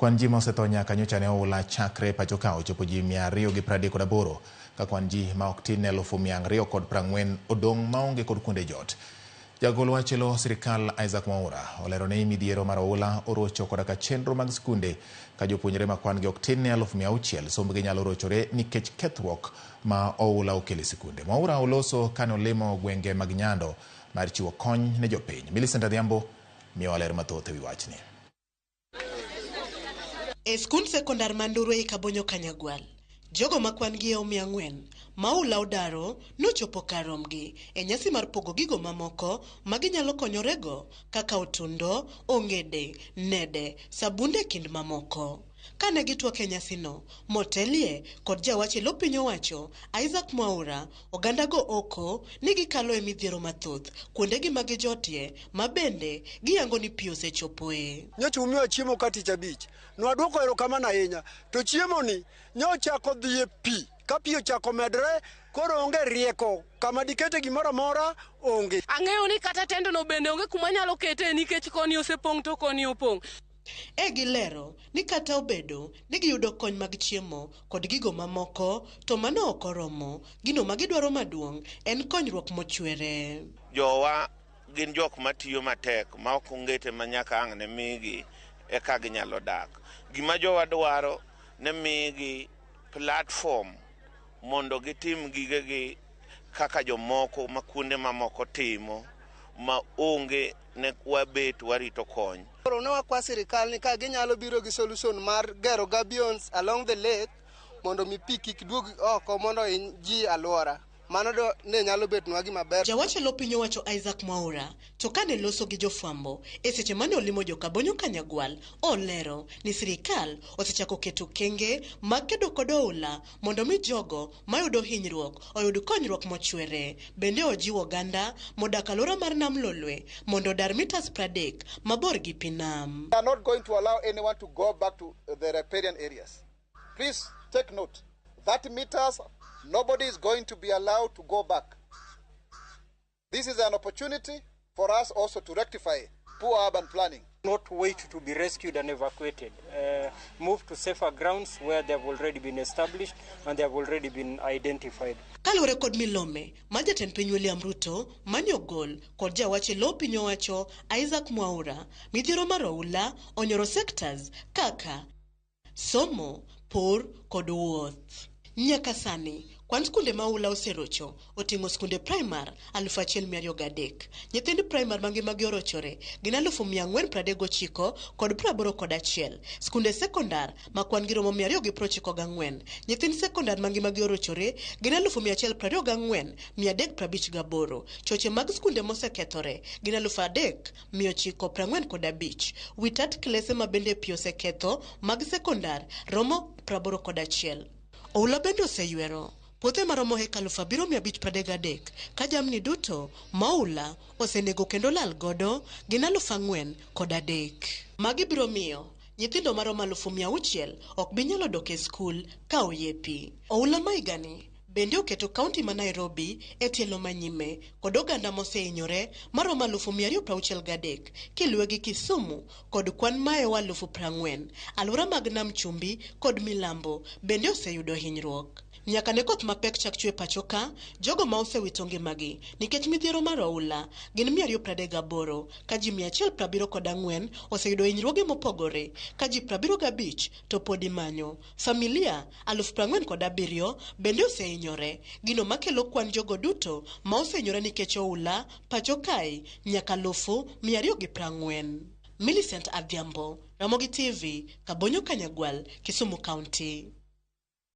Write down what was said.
Kwan ji ma osetho nyaka nyocha ne oula chakre pacho ka ochopo ji 238 ka kwan ji ma ok tin 240 odong' maonge kod kuonde jot. Jagol wachilo sirikal Isaac Mwaura olero ni midhiero mar oula orocho koda chenro mag skunde ka jopuonjre ma kwan gi ok tin 600,000 sombgi nyalo rochore nikech kethruok ma oula okelo e skunde. Mwaura oloso kane olimo gwenge mag Nyando mar chiwo kony ne jopiny. Millicent Adhiambo miyo ler mathoth ewi wachni. E skund sekondar Manduru e Kabonyo Kanyagwal, jogo ma kwan gi 400 ma oula odaro nochopo kar romgi e nyasi mar pogo gigo mamoko ma ginyalo konyorego kaka otundo, ongede, nede, sabunde kind mamoko. Kane gitwak e nyasino, motelie kod jawachilo piny owacho Isaac Mwaura, ogandago oko ni gikalo e midhiero mathoth kuondegi ma gijotie ma bende giyango ni pi osechopoe. Nyocha umiwa chiemo ka tich abich. Nwadwoko erokamano ahinya. To chiemo ni nyochako dhi e pi. Ka pi ochako medre, koro onge rieko. Kama dikete gimoro amora onge. Ang'eyo ni kata tendono bende onge kuma nyalo kete nikech koni osepong' to koni opong'. E gilero ni kata obedo ni giyudo kony mag chiemo kod gigo mamoko, to mano ok oromo. Gino ma gidwaro maduong' en konyruok mochwere. Jowa gin jok matiyo matek ma ok ongete ma nyaka ang' ne migi eka ginyalo dak. Gima jowa dwaro ne migi platform mondo gitim gigegi kaka jomoko ma kuonde mamoko timo ma onge ne wabet warito kony. Koro ne wakwa sirikal ni ka ginyalo biro gi solution mar gero gabions along the lake mondo mi pi kik duog oko mondo ji alwora. Mano ne nyalo bet nwa gima ber. Jawachilo piny owacho Isaac Mwaura to kane loso gi jofwambo e seche mane olimo jo Kabonyo Kanyagwal, olero ni sirikal osechako keto kenge mag kedo kod oula mondo mi jogo mayudo hinyruok oyud konyruok mochwere. Bende ojiwo oganda modak alwora mar Nam Lolwe mondo dar mitas 30 mabor gi pi nam. We are not going to allow anyone to go back to the riparian areas. Please take note. 30 meters, nobody is going to be allowed to go back. This is an opportunity for us also to rectify poor urban planning. Not wait to be rescued and evacuated. Move to safer grounds where they have already been established and they have already been identified. Kalure kod milome, majatend piny William Ruto, manyogol kod jawachilo piny owacho Isaac Mwaura, midhiero mar oula onyoro sectors kaka somo, pur kod wuoth. Nyaka sani, kwan skunde ma oula oserocho, oting'o skunde primar 1,203. Nyithind primar mangimagi orochore gin 439 kod 81. Skunde sekondar ma kwan giromo 294. Nyithind sekondar mangimagi orochore gin 124, 358. Choche mag skunde mosekethore gin 3,945. Witat klese ma bende pi oseketho mag sekondar romo 81. Oula bende oseywero puothe maromo hekalo 7,533 ka jamni duto ma oula osenego kendo lal godo gin 4,003. Magi biro miyo nyithindo maromo 600,000 ok bi nyalo dok e skul ka oyepi. Oula maigani bende oketo kaunti ma Nairobi e tielo manyime kod oganda mosehinyore maromo 263 kiluwe gi Kisumu kod kwan maewa 40,000. Alwora mag Nam Chumbi kod Milambo bende oseyudo hinyruok. Nyaka ne koth mapek chak chwe pacho ka, jogo ma osewito ngimagi nikech midhiero mar oula gin 238 ka ji 174 oseyudo hinyruoge mopogore ka ji 75 to pod imanyo. Familia 47,000 bende osehinyore, gino makelo kwan jogo duto ma osehinyore nikech oula pacho kae nyaka 240. Millicent Adhiambo, Ramogi TV, Kabonyo Kanyagwal, Kisumu County.